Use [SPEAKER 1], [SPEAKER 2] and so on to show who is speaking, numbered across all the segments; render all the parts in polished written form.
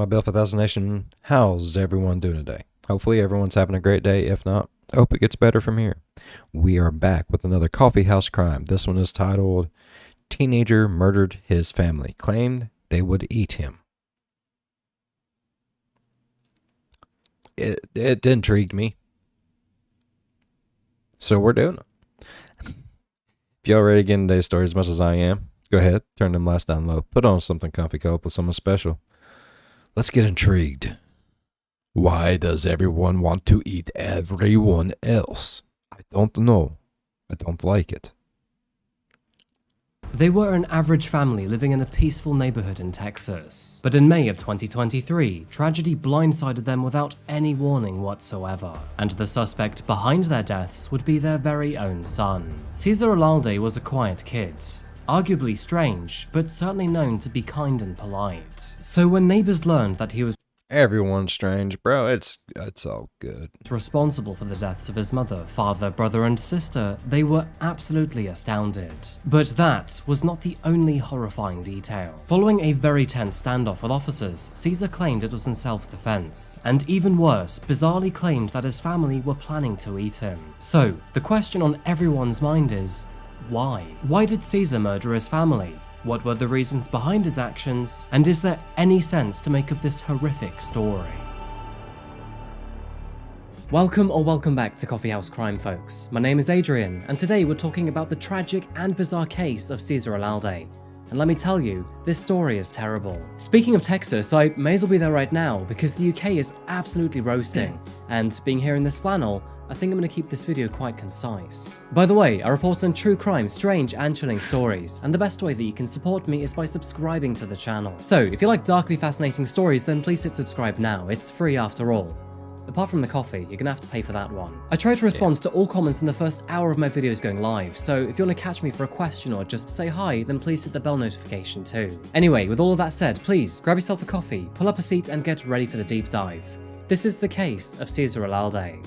[SPEAKER 1] my Bill for Thousand Nation. How's everyone doing today? Hopefully everyone's having a great day. If not, I hope it gets better from here. We are back with another Coffeehouse Crime. This one is titled, Teenager Murdered His Family. Claimed they would eat him. It intrigued me. So we're doing it. If y'all ready to get into today's story as much as I am, go ahead, turn them lights down low, put on something comfy, cuddle up with someone special. Let's get intrigued. Why does everyone want to eat everyone else? I don't know. I don't like it.
[SPEAKER 2] They were an average family living in a peaceful neighborhood in Texas. But in May of 2023, tragedy blindsided them without any warning whatsoever. And the suspect behind their deaths would be their very own son. Cesar Olalde was a quiet kid. Arguably strange, but certainly known to be kind and polite. So when neighbors learned that he was
[SPEAKER 1] Everyone's strange, bro. It's all good.
[SPEAKER 2] responsible for the deaths of his mother, father, brother, and sister, they were absolutely astounded. But that was not the only horrifying detail. Following a very tense standoff with officers, Cesar claimed it was in self-defense, and even worse, bizarrely claimed that his family were planning to eat him. So, the question on everyone's mind is, why? Why did Cesar murder his family? What were the reasons behind his actions? And is there any sense to make of this horrific story? Welcome back to Coffeehouse Crime, folks. My name is Adrian, and today we're talking about the tragic and bizarre case of Cesar Olalde. And let me tell you, this story is terrible. Speaking of Texas, I may as well be there right now because the UK is absolutely roasting. And being here in this flannel, I think I'm going to keep this video quite concise. By the way, I report on true crime, strange and chilling stories, and the best way that you can support me is by subscribing to the channel. So, if you like darkly fascinating stories, then please hit subscribe now, it's free after all. Apart from the coffee, you're gonna have to pay for that one. I try to respond to all comments in the first hour of my videos going live, so if you want to catch me for a question or just say hi, then please hit the bell notification too. Anyway, with all of that said, please grab yourself a coffee, pull up a seat and get ready for the deep dive. This is the case of Cesar Olalde.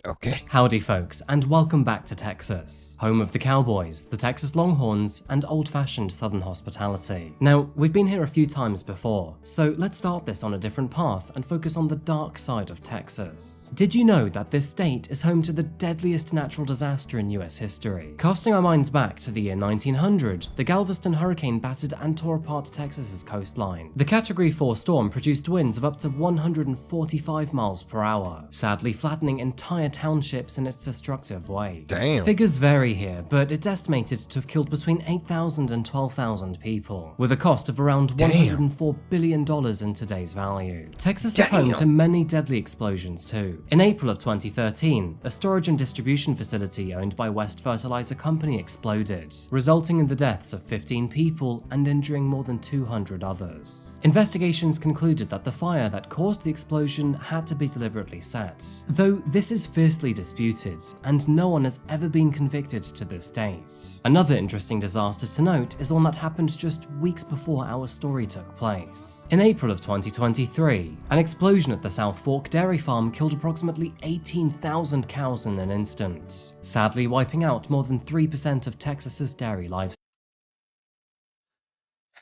[SPEAKER 1] Okay.
[SPEAKER 2] Howdy folks, and welcome back to Texas, home of the Cowboys, the Texas Longhorns, and old-fashioned Southern hospitality. Now, we've been here a few times before, so let's start this on a different path and focus on the dark side of Texas. Did you know that this state is home to the deadliest natural disaster in US history? Casting our minds back to the year 1900, the Galveston hurricane battered and tore apart Texas's coastline. The Category 4 storm produced winds of up to 145 miles per hour, sadly flattening entire townships in its destructive way.
[SPEAKER 1] Damn.
[SPEAKER 2] Figures vary here, but it's estimated to have killed between 8,000 and 12,000 people, with a cost of around $104 billion in today's value. Texas is home to many deadly explosions too. In April of 2013, a storage and distribution facility owned by West Fertilizer Company exploded, resulting in the deaths of 15 people and injuring more than 200 others. Investigations concluded that the fire that caused the explosion had to be deliberately set, though this is fiercely disputed, and no one has ever been convicted to this date. Another interesting disaster to note is one that happened just weeks before our story took place. In April of 2023, an explosion at the South Fork dairy farm killed approximately 18,000 cows in an instant, sadly wiping out more than 3% of Texas's dairy livestock.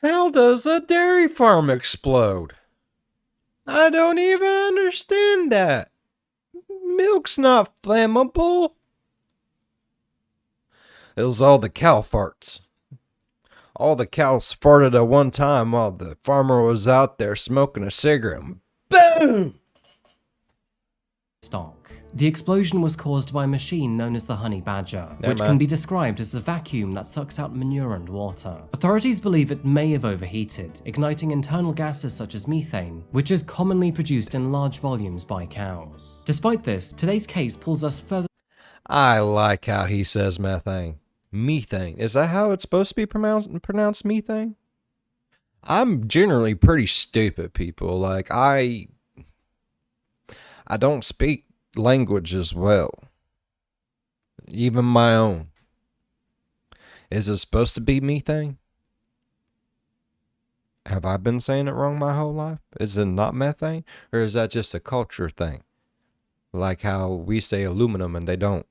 [SPEAKER 1] How does a dairy farm explode? I don't even understand that. Milk's not flammable. It was all the cow farts. All the cows farted at one time while the farmer was out there smoking a cigarette. Boom!
[SPEAKER 2] The explosion was caused by a machine known as the honey badger, which can be described as a vacuum that sucks out manure and water. Authorities believe it may have overheated, igniting internal gases such as methane, which is commonly produced in large volumes by cows. Despite this, today's case pulls us further.
[SPEAKER 1] I like how he says methane. Methane. Is that how it's supposed to be pronounced methane? I'm generally pretty stupid, people. Like, I don't speak language as well. Even my own. Is it supposed to be methane? Have I been saying it wrong my whole life? Is it not methane? Or is that just a culture thing? Like how we say aluminum and they don't.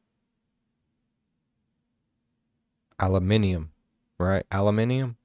[SPEAKER 1] Aluminium, right? Aluminium?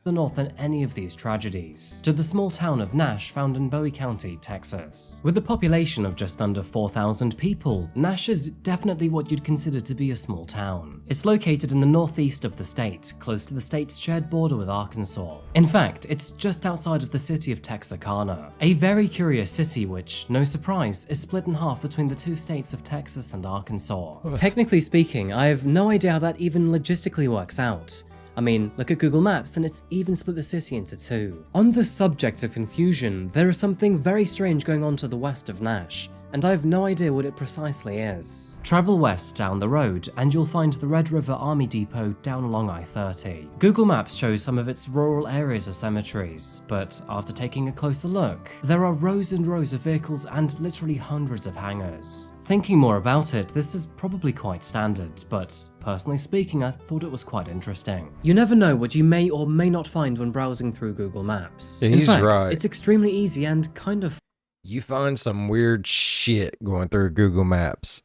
[SPEAKER 2] The north than any of these tragedies, to the small town of Nash found in Bowie County, Texas. With a population of just under 4,000 people, Nash is definitely what you'd consider to be a small town. It's located in the northeast of the state, close to the state's shared border with Arkansas. In fact, it's just outside of the city of Texarkana, a very curious city which, no surprise, is split in half between the two states of Texas and Arkansas. Technically speaking, I have no idea how that even logistically works out. I mean, look at Google Maps and it's even split the city into two. On the subject of confusion, there is something very strange going on to the west of Nash, and I have no idea what it precisely is. Travel west down the road and you'll find the Red River Army Depot down along I-30. Google Maps shows some of its rural areas as cemeteries, but after taking a closer look, there are rows and rows of vehicles and literally hundreds of hangars. Thinking more about it, this is probably quite standard, but personally speaking, I thought it was quite interesting. You never know what you may or may not find when browsing through Google Maps.
[SPEAKER 1] He's
[SPEAKER 2] In fact,
[SPEAKER 1] right.
[SPEAKER 2] It's extremely easy and kind of
[SPEAKER 1] You find some weird shit going through Google Maps.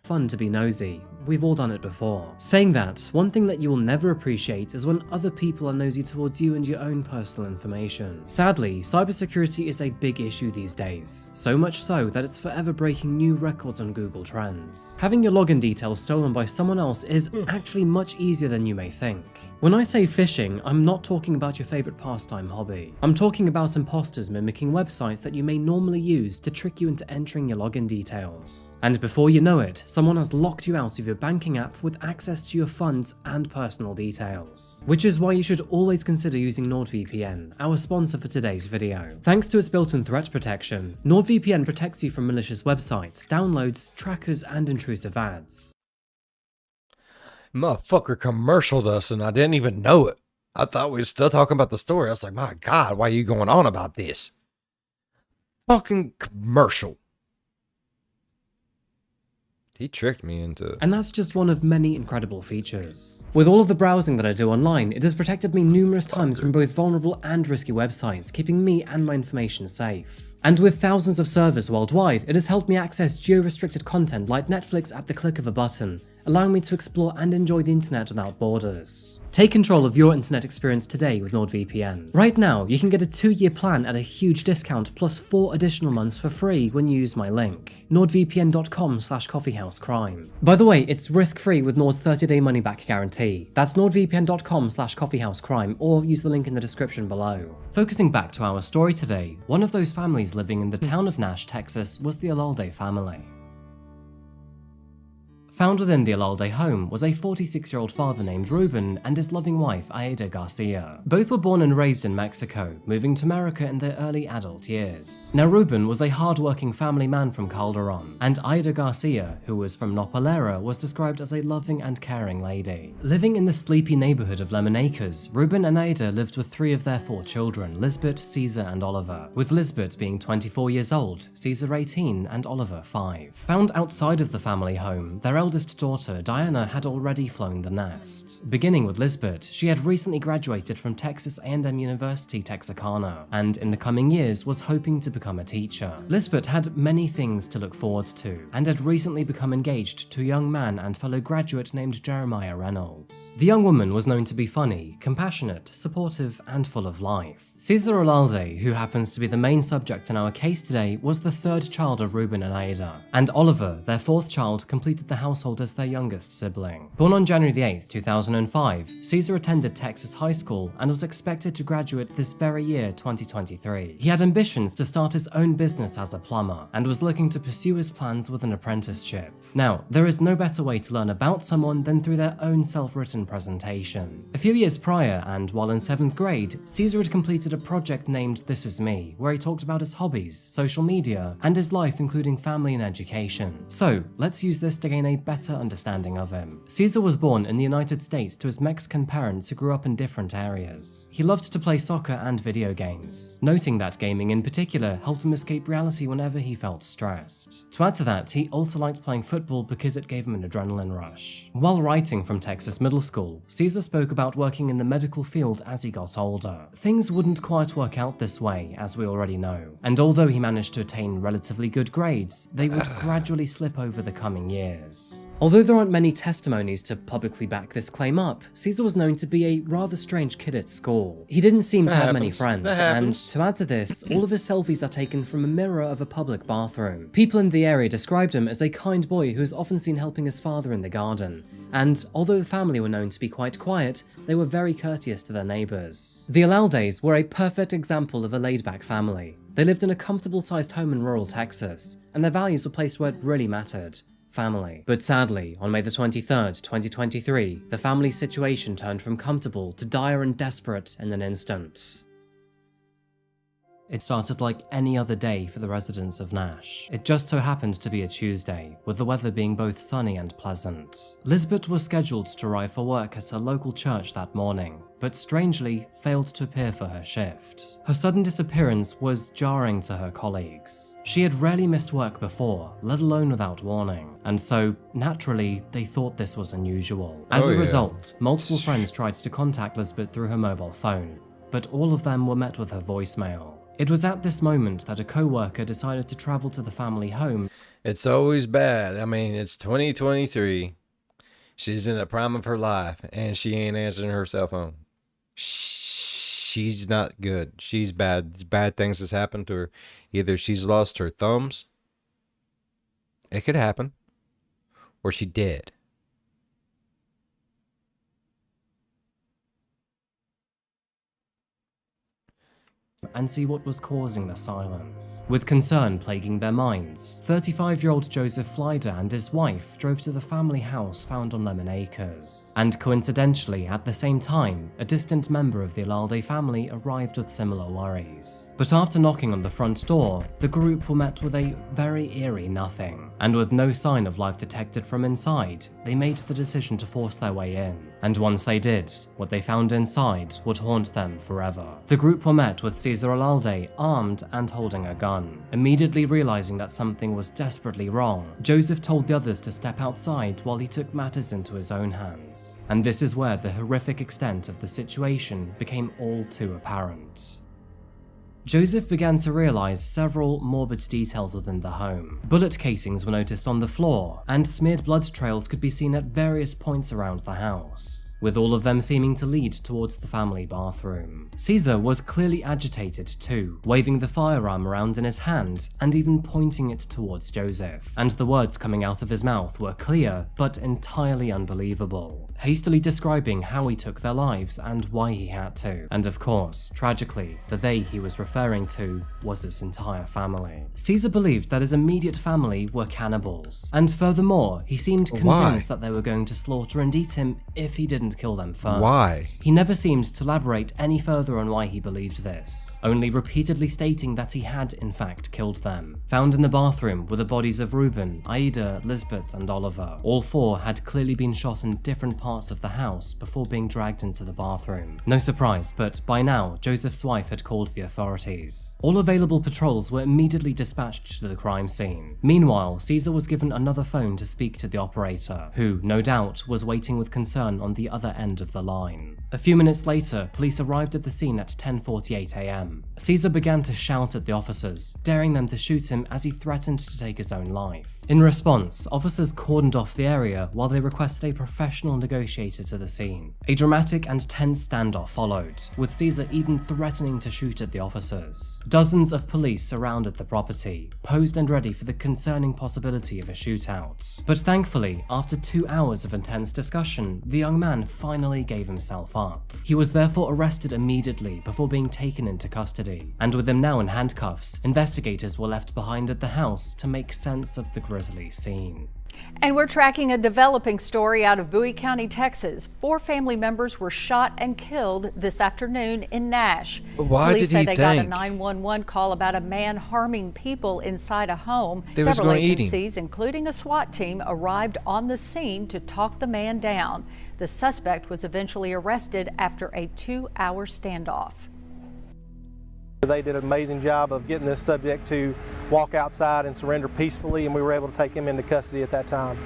[SPEAKER 2] fun to be nosy. We've all done it before. Saying that, one thing that you will never appreciate is when other people are nosy towards you and your own personal information. Sadly, cybersecurity is a big issue these days, so much so that it's forever breaking new records on Google Trends. Having your login details stolen by someone else is actually much easier than you may think. When I say phishing, I'm not talking about your favorite pastime hobby. I'm talking about imposters mimicking websites that you may normally use to trick you into entering your login details. And before you know it, someone has locked you out of your banking app with access to your funds and personal details. Which is why you should always consider using NordVPN, our sponsor for today's video. Thanks to its built-in threat protection, NordVPN protects you from malicious websites, downloads, trackers, and intrusive ads.
[SPEAKER 1] Motherfucker commercialed us and I didn't even know it. I thought we were still talking about the story. I was like, my God, why are you going on about this? Fucking commercial. He tricked me into...
[SPEAKER 2] And that's just one of many incredible features. With all of the browsing that I do online, it has protected me numerous times from both vulnerable and risky websites, keeping me and my information safe. And with thousands of servers worldwide, it has helped me access geo-restricted content like Netflix at the click of a button, allowing me to explore and enjoy the internet without borders. Take control of your internet experience today with NordVPN. Right now, you can get a 2-year plan at a huge discount plus 4 additional months for free when you use my link, nordvpn.com/coffeehousecrime. By the way, it's risk-free with Nord's 30-day money-back guarantee. That's nordvpn.com/coffeehousecrime, or use the link in the description below. Focusing back to our story today, one of those families living in the town of Nash, Texas was the Olalde family. Found within the Olalde home was a 46-year-old father named Ruben and his loving wife Aida Garcia. Both were born and raised in Mexico, moving to America in their early adult years. Now Ruben was a hard-working family man from Calderon, and Aida Garcia, who was from Nopalera, was described as a loving and caring lady. Living in the sleepy neighborhood of Lemon Acres, Ruben and Aida lived with 3 of their 4 children, Lisbeth, Caesar, and Oliver, with Lisbeth being 24 years old, Caesar 18, and Oliver 5. Found outside of the family home, their eldest daughter, Diana, had already flown the nest. Beginning with Lisbeth, she had recently graduated from Texas A&M University, Texarkana, and in the coming years was hoping to become a teacher. Lisbeth had many things to look forward to, and had recently become engaged to a young man and fellow graduate named Jeremiah Reynolds. The young woman was known to be funny, compassionate, supportive, and full of life. Caesar Olalde, who happens to be the main subject in our case today, was the 3rd child of Ruben and Aida, and Oliver, their 4th child, completed the household as their youngest sibling. Born on January 8, 2005, Caesar attended Texas High School and was expected to graduate this very year, 2023. He had ambitions to start his own business as a plumber, and was looking to pursue his plans with an apprenticeship. Now, there is no better way to learn about someone than through their own self-written presentation. A few years prior, and while in 7th grade, Caesar had completed a project named This Is Me, where he talked about his hobbies, social media, and his life including family and education. So, let's use this to gain a better understanding of him. Caesar was born in the United States to his Mexican parents who grew up in different areas. He loved to play soccer and video games, noting that gaming in particular helped him escape reality whenever he felt stressed. To add to that, he also liked playing football because it gave him an adrenaline rush. While writing from Texas middle school, Caesar spoke about working in the medical field as he got older. Things wouldn't quite work out this way, as we already know, and although he managed to attain relatively good grades, they would gradually slip over the coming years. Although there aren't many testimonies to publicly back this claim up, Caesar was known to be a rather strange kid at school. He didn't seem to have many friends, and to add to this, all of his selfies are taken from a mirror of a public bathroom. People in the area described him as a kind boy who was often seen helping his father in the garden, and although the family were known to be quite quiet, they were very courteous to their neighbours. The Olaldes were a perfect example of a laid-back family. They lived in a comfortable-sized home in rural Texas, and their values were placed where it really mattered: family. But sadly, on May the 23rd, 2023, the family's situation turned from comfortable to dire and desperate in an instant. It started like any other day for the residents of Nash. It just so happened to be a Tuesday, with the weather being both sunny and pleasant. Lisbeth was scheduled to arrive for work at a local church that morning, but strangely failed to appear for her shift. Her sudden disappearance was jarring to her colleagues. She had rarely missed work before, let alone without warning, and so, naturally, they thought this was unusual. As a result, multiple friends tried to contact Lisbeth through her mobile phone, but all of them were met with her voicemail. It was at this moment that a co-worker decided to travel to the family home.
[SPEAKER 1] It's always bad. I mean, it's 2023. She's in the prime of her life, and she ain't answering her cell phone. She's not good. She's bad. Bad things has happened to her. Either she's lost her thumbs. It could happen. Or she did.
[SPEAKER 2] And see what was causing the silence. With concern plaguing their minds, 35-year-old Joseph Flyder and his wife drove to the family house found on Lemon Acres. And coincidentally, at the same time, a distant member of the Olalde family arrived with similar worries. But after knocking on the front door, the group were met with a very eerie nothing. And with no sign of life detected from inside, they made the decision to force their way in. And once they did, what they found inside would haunt them forever. The group were met with Caesar Olalde, armed and holding a gun. Immediately realizing that something was desperately wrong, Joseph told the others to step outside while he took matters into his own hands. And this is where the horrific extent of the situation became all too apparent. Joseph began to realize several morbid details within the home. Bullet casings were noticed on the floor, and smeared blood trails could be seen at various points around the house, with all of them seeming to lead towards the family bathroom. Caesar was clearly agitated too, waving the firearm around in his hand and even pointing it towards Joseph. And the words coming out of his mouth were clear, but entirely unbelievable, hastily describing how he took their lives and why he had to. And of course, tragically, the they he was referring to was his entire family. Caesar believed that his immediate family were cannibals, and furthermore, he seemed convinced that they were going to slaughter and eat him if he didn't kill them first.
[SPEAKER 1] Why?
[SPEAKER 2] He never seemed to elaborate any further on why he believed this, only repeatedly stating that he had in fact killed them. Found in the bathroom were the bodies of Reuben, Aida, Lisbeth, and Oliver. All four had clearly been shot in different parts of the house before being dragged into the bathroom. No surprise, but by now, Joseph's wife had called the authorities. All available patrols were immediately dispatched to the crime scene. Meanwhile, Caesar was given another phone to speak to the operator, who, no doubt, was waiting with concern on the other end of the line. A few minutes later, police arrived at the scene at 10:48 AM. Caesar began to shout at the officers, daring them to shoot him as he threatened to take his own life. In response, officers cordoned off the area while they requested a professional negotiator to the scene. A dramatic and tense standoff followed, with Caesar even threatening to shoot at the officers. Dozens of police surrounded the property, posed and ready for the concerning possibility of a shootout. But thankfully, after 2 hours of intense discussion, the young man finally gave himself up. He was therefore arrested immediately before being taken into custody, and with him now in handcuffs, investigators were left behind at the house to make sense of the grisly scene.
[SPEAKER 3] And we're tracking a developing story out of Bowie County, Texas. 4 family members were shot and killed this afternoon in Nash.
[SPEAKER 1] Why
[SPEAKER 3] Police
[SPEAKER 1] did
[SPEAKER 3] say
[SPEAKER 1] he
[SPEAKER 3] they
[SPEAKER 1] think
[SPEAKER 3] got a 911 call about a man harming people inside a home.
[SPEAKER 1] they was
[SPEAKER 3] Several
[SPEAKER 1] going to eat him?
[SPEAKER 3] agencies, including a SWAT team, arrived on the scene to talk the man down. The suspect was eventually arrested after a 2-hour standoff.
[SPEAKER 4] They did an amazing job of getting this subject to walk outside and surrender peacefully, and we were able to take him into custody at that time.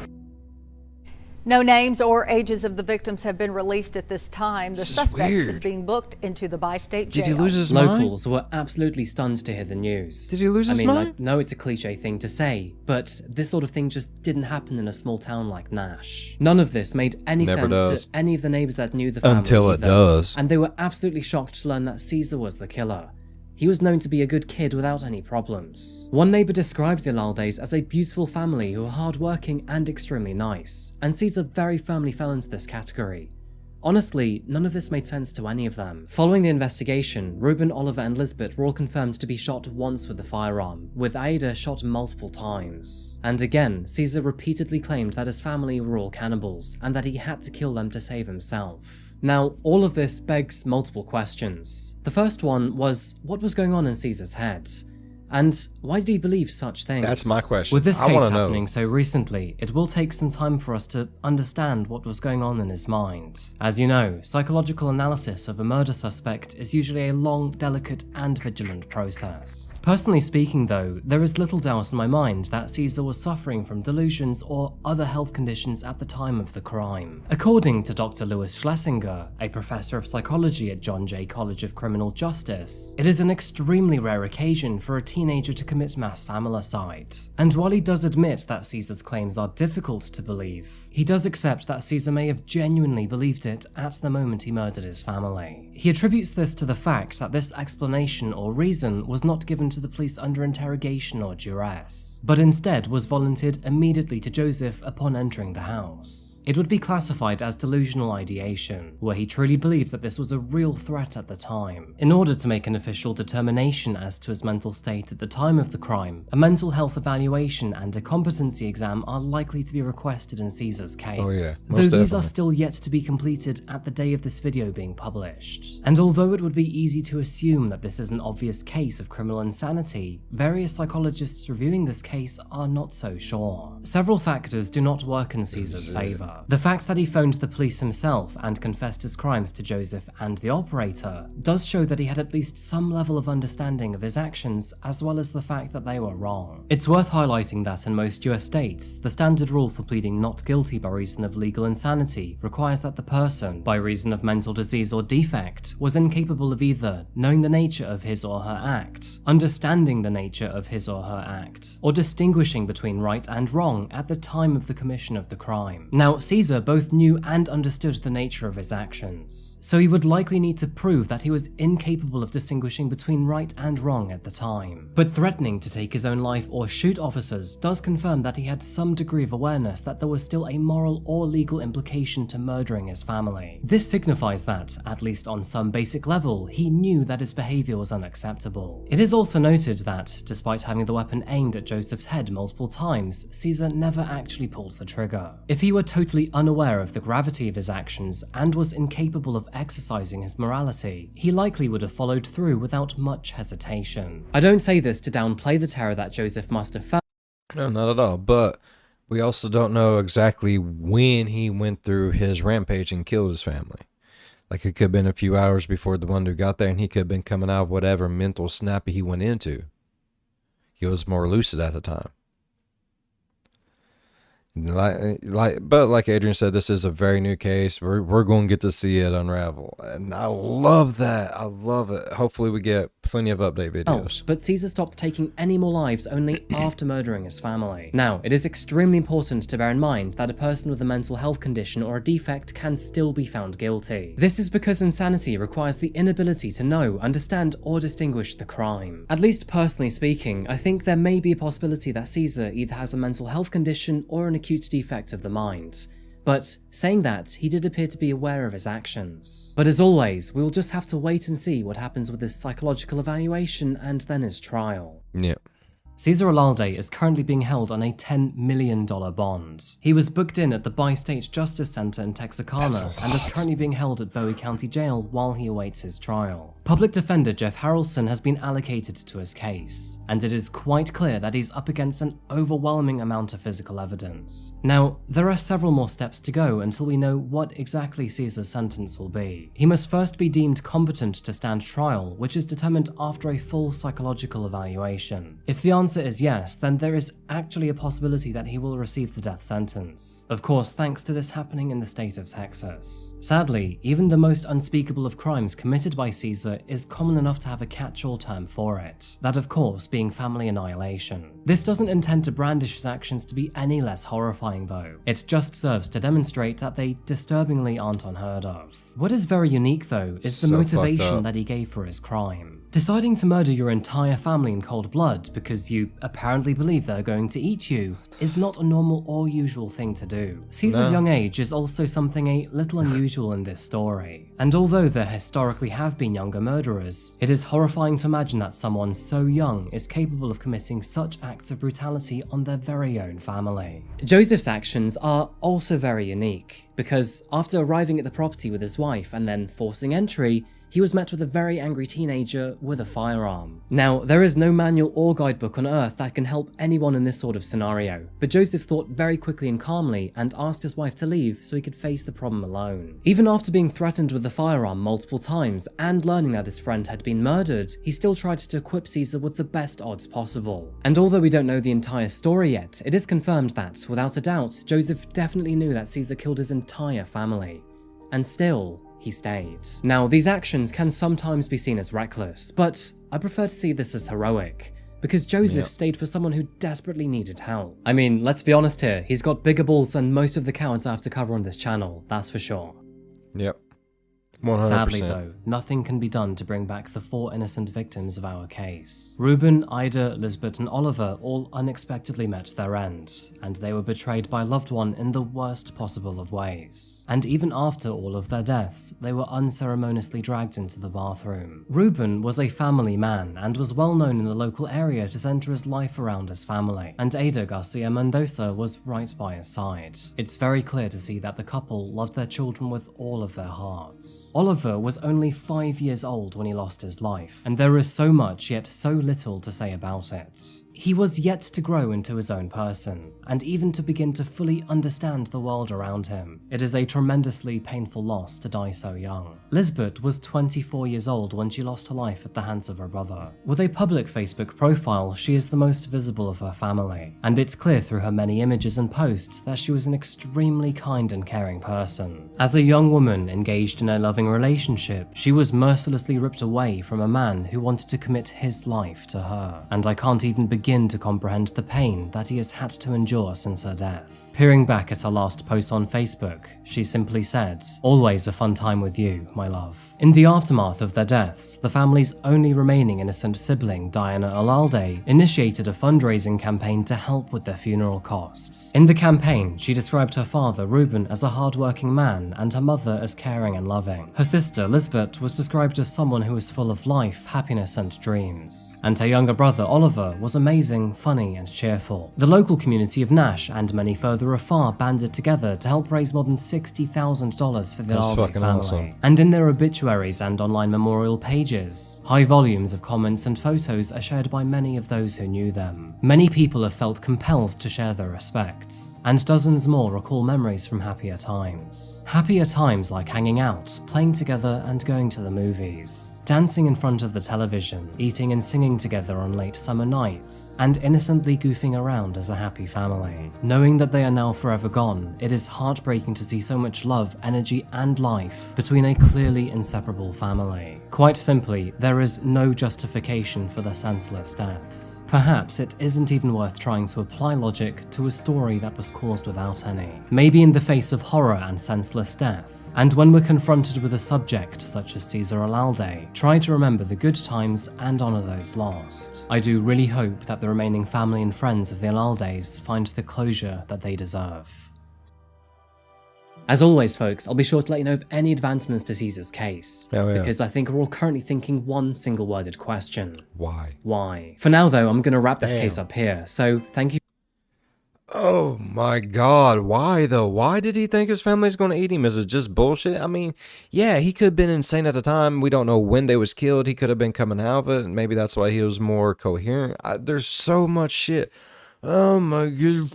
[SPEAKER 3] No names or ages of the victims have been released at this time. The
[SPEAKER 1] This is
[SPEAKER 3] suspect is
[SPEAKER 1] weird.
[SPEAKER 3] being booked into the bi-state jail.
[SPEAKER 1] Did he lose his mind?
[SPEAKER 2] Locals were absolutely stunned to hear the news.
[SPEAKER 1] Did he lose his
[SPEAKER 2] I
[SPEAKER 1] mind?
[SPEAKER 2] know it's a cliche thing to say, but this sort of thing just didn't happen in a small town like Nash. None of this made any
[SPEAKER 1] Never
[SPEAKER 2] sense
[SPEAKER 1] does.
[SPEAKER 2] to any of the neighbors that knew the family
[SPEAKER 1] Until it
[SPEAKER 2] either.
[SPEAKER 1] does.
[SPEAKER 2] And they were absolutely shocked to learn that Caesar was the killer. He was known to be a good kid without any problems. One neighbor described the Olaldes as a beautiful family who were hardworking and extremely nice, and Caesar very firmly fell into this category. Honestly, none of this made sense to any of them. Following the investigation, Ruben, Oliver, and Lisbeth were all confirmed to be shot once with a firearm, with Aida shot multiple times. And again, Caesar repeatedly claimed that his family were all cannibals, and that he had to kill them to save himself. Now, all of this begs multiple questions. The first one was, what was going on in Caesar's head? And why did he believe such things?
[SPEAKER 1] That's my question.
[SPEAKER 2] With this
[SPEAKER 1] I
[SPEAKER 2] case
[SPEAKER 1] wanna know.
[SPEAKER 2] happening so recently, it will take some time for us to understand what was going on in his mind. As you know, psychological analysis of a murder suspect is usually a long, delicate, and vigilant process. Personally speaking though, there is little doubt in my mind that Caesar was suffering from delusions or other health conditions at the time of the crime. According to Dr. Louis Schlesinger, a professor of psychology at John Jay College of Criminal Justice, it is an extremely rare occasion for a teenager to commit mass familicide. And while he does admit that Caesar's claims are difficult to believe, he does accept that Caesar may have genuinely believed it at the moment he murdered his family. He attributes this to the fact that this explanation or reason was not given to the police under interrogation or duress, but instead was volunteered immediately to Joseph upon entering the house. It would be classified as delusional ideation, where he truly believed that this was a real threat at the time. In order to make an official determination as to his mental state at the time of the crime, a mental health evaluation and a competency exam are likely to be requested in Caesar's case.
[SPEAKER 1] Oh yeah,
[SPEAKER 2] Though
[SPEAKER 1] most
[SPEAKER 2] these are
[SPEAKER 1] definitely.
[SPEAKER 2] still yet to be completed at the day of this video being published. And although it would be easy to assume that this is an obvious case of criminal insanity, various psychologists reviewing this case are not so sure. Several factors do not work in Caesar's favor. The fact that he phoned the police himself and confessed his crimes to Joseph and the operator does show that he had at least some level of understanding of his actions, as well as the fact that they were wrong. It's worth highlighting that in most US states, the standard rule for pleading not guilty by reason of legal insanity requires that the person, by reason of mental disease or defect, was incapable of either knowing the nature of his or her act, understanding the nature of his or her act, or distinguishing between right and wrong at the time of the commission of the crime. Now, Caesar both knew and understood the nature of his actions, so he would likely need to prove that he was incapable of distinguishing between right and wrong at the time. But threatening to take his own life or shoot officers does confirm that he had some degree of awareness that there was still a moral or legal implication to murdering his family. This signifies that, at least on some basic level, he knew that his behavior was unacceptable. It is also noted that, despite having the weapon aimed at Joseph's head multiple times, Caesar never actually pulled the trigger. If he were totally unaware of the gravity of his actions and was incapable of exercising his morality, he likely would have followed through without much hesitation. I don't say this to downplay the terror that Joseph must have felt.
[SPEAKER 1] No, not at all. But we also don't know exactly when he went through his rampage and killed his family. Like, it could have been a few hours before the one who got there, and he could have been coming out of whatever mental snappy he went into. He was more lucid at the time. But like Adrian said, this is a very new case. We're going to get to see it unravel, and I love that. I love it. Hopefully, we get plenty of update videos.
[SPEAKER 2] But Caesar stopped taking any more lives only after murdering his family. Now, it is extremely important to bear in mind that a person with a mental health condition or a defect can still be found guilty. This is because insanity requires the inability to know, understand, or distinguish the crime. At least personally speaking, I think there may be a possibility that Caesar either has a mental health condition or an acute defect of the mind. But saying that, he did appear to be aware of his actions. But as always, we will just have to wait and see what happens with his psychological evaluation and then his trial.
[SPEAKER 1] Yep.
[SPEAKER 2] Caesar Olalde is currently being held on a $10 million bond. He was booked in at the Bi-State Justice Center in Texarkana and is currently being held at Bowie County Jail while he awaits his trial. Public Defender Jeff Harrelson has been allocated to his case, and it is quite clear that he's up against an overwhelming amount of physical evidence. Now, there are several more steps to go until we know what exactly Caesar's sentence will be. He must first be deemed competent to stand trial, which is determined after a full psychological evaluation. If the answer answer is yes, then there is actually a possibility that he will receive the death sentence. Of course, thanks to this happening in the state of Texas. Sadly, even the most unspeakable of crimes committed by Caesar is common enough to have a catch-all term for it. That, of course, being family annihilation. This doesn't intend to brandish his actions to be any less horrifying though. It just serves to demonstrate that they disturbingly aren't unheard of. What is very unique though is the motivation that he gave for his crime. Deciding to murder your entire family in cold blood because you apparently believe they're going to eat you is not a normal or usual thing to do. Caesar's young age is also something a little unusual in this story. And although there historically have been younger murderers, it is horrifying to imagine that someone so young is capable of committing such acts of brutality on their very own family. Joseph's actions are also very unique, because after arriving at the property with his wife and then forcing entry, he was met with a very angry teenager with a firearm. Now, there is no manual or guidebook on Earth that can help anyone in this sort of scenario, but Joseph thought very quickly and calmly and asked his wife to leave so he could face the problem alone. Even after being threatened with the firearm multiple times and learning that his friend had been murdered, he still tried to equip Caesar with the best odds possible. And although we don't know the entire story yet, it is confirmed that, without a doubt, Joseph definitely knew that Caesar killed his entire family. And still, he stayed. Now, these actions can sometimes be seen as reckless, but I prefer to see this as heroic, because Joseph stayed for someone who desperately needed help. I mean, let's be honest here, he's got bigger balls than most of the cowards I have to cover on this channel, that's for sure.
[SPEAKER 1] Yep. 100%.
[SPEAKER 2] Sadly though, nothing can be done to bring back the 4 innocent victims of our case. Reuben, Ida, Lisbeth and Oliver all unexpectedly met their end, and they were betrayed by a loved one in the worst possible of ways. And even after all of their deaths, they were unceremoniously dragged into the bathroom. Reuben was a family man and was well known in the local area to center his life around his family, and Ada Garcia Mendoza was right by his side. It's very clear to see that the couple loved their children with all of their hearts. Oliver was only 5 years old when he lost his life, and there is so much yet so little to say about it. He was yet to grow into his own person, and even to begin to fully understand the world around him. It is a tremendously painful loss to die so young. Lisbeth was 24 years old when she lost her life at the hands of her brother. With a public Facebook profile, she is the most visible of her family, and it's clear through her many images and posts that she was an extremely kind and caring person. As a young woman engaged in a loving relationship, she was mercilessly ripped away from a man who wanted to commit his life to her, and I can't even begin to comprehend the pain that he has had to endure since her death. Peering back at her last post on Facebook, she simply said, "Always a fun time with you, my love." In the aftermath of their deaths, the family's only remaining innocent sibling, Diana Olalde, initiated a fundraising campaign to help with their funeral costs. In the campaign, she described her father, Reuben, as a hard-working man and her mother as caring and loving. Her sister, Lisbeth, was described as someone who was full of life, happiness and dreams. And her younger brother, Oliver, was amazing, funny and cheerful. The local community of Nash and many further afar banded together to help raise more than $60,000 for the Olalde family.
[SPEAKER 1] Awesome.
[SPEAKER 2] And in their obituaries and online memorial pages, high volumes of comments and photos are shared by many of those who knew them. Many people have felt compelled to share their respects, and dozens more recall memories from happier times. Happier times like hanging out, playing together and going to the movies, dancing in front of the television, eating and singing together on late summer nights, and innocently goofing around as a happy family. Knowing that they are now forever gone, it is heartbreaking to see so much love, energy and life between a clearly inseparable family. Quite simply, there is no justification for their senseless deaths. Perhaps it isn't even worth trying to apply logic to a story that was caused without any. Maybe in the face of horror and senseless death, and when we're confronted with a subject such as Caesar Olalde, try to remember the good times and honour those lost. I do really hope that the remaining family and friends of the Olaldes find the closure that they deserve. As always, folks, I'll be sure to let you know of any advancements to Caesar's case, because I think we're all currently thinking one single-worded question.
[SPEAKER 1] Why?
[SPEAKER 2] Why? For now, though, I'm going to wrap this case up here, so thank you.
[SPEAKER 1] Oh my god, why though? Why did he think his family's gonna eat him? Is it just bullshit? I mean, yeah, he could have been insane at the time. We don't know when they was killed. He could have been coming out of it, and maybe that's why he was more coherent. There's so much shit. Oh my god.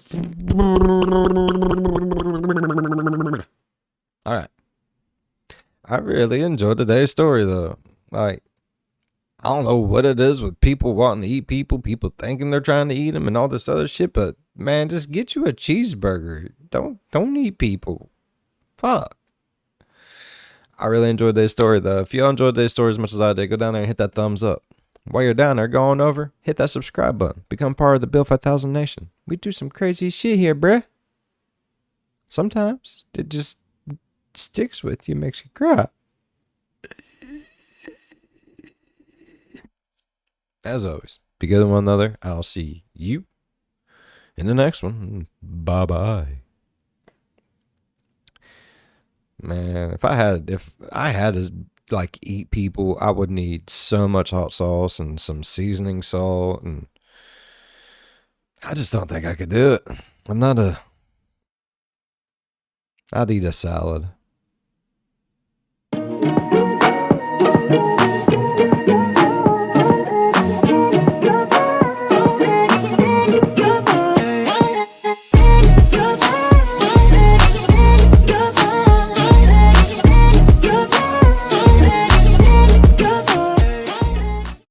[SPEAKER 1] Alright. I really enjoyed today's story though. Like, I don't know what it is with people wanting to eat people, people thinking they're trying to eat them and all this other shit, but man, just get you a cheeseburger. Don't eat people. Fuck. I really enjoyed this story though. If y'all enjoyed this story as much as I did, go down there and hit that thumbs up. While you're down there going over, hit that subscribe button. Become part of the Bill 5000 Nation. We do some crazy shit here, bruh. Sometimes it just sticks with you, makes you cry. As always, be good to one another. I'll see you in the next one. Bye-bye. Man, if I had to like eat people, I would need so much hot sauce and some seasoning salt, and I just don't think I could do it. I'd eat a salad.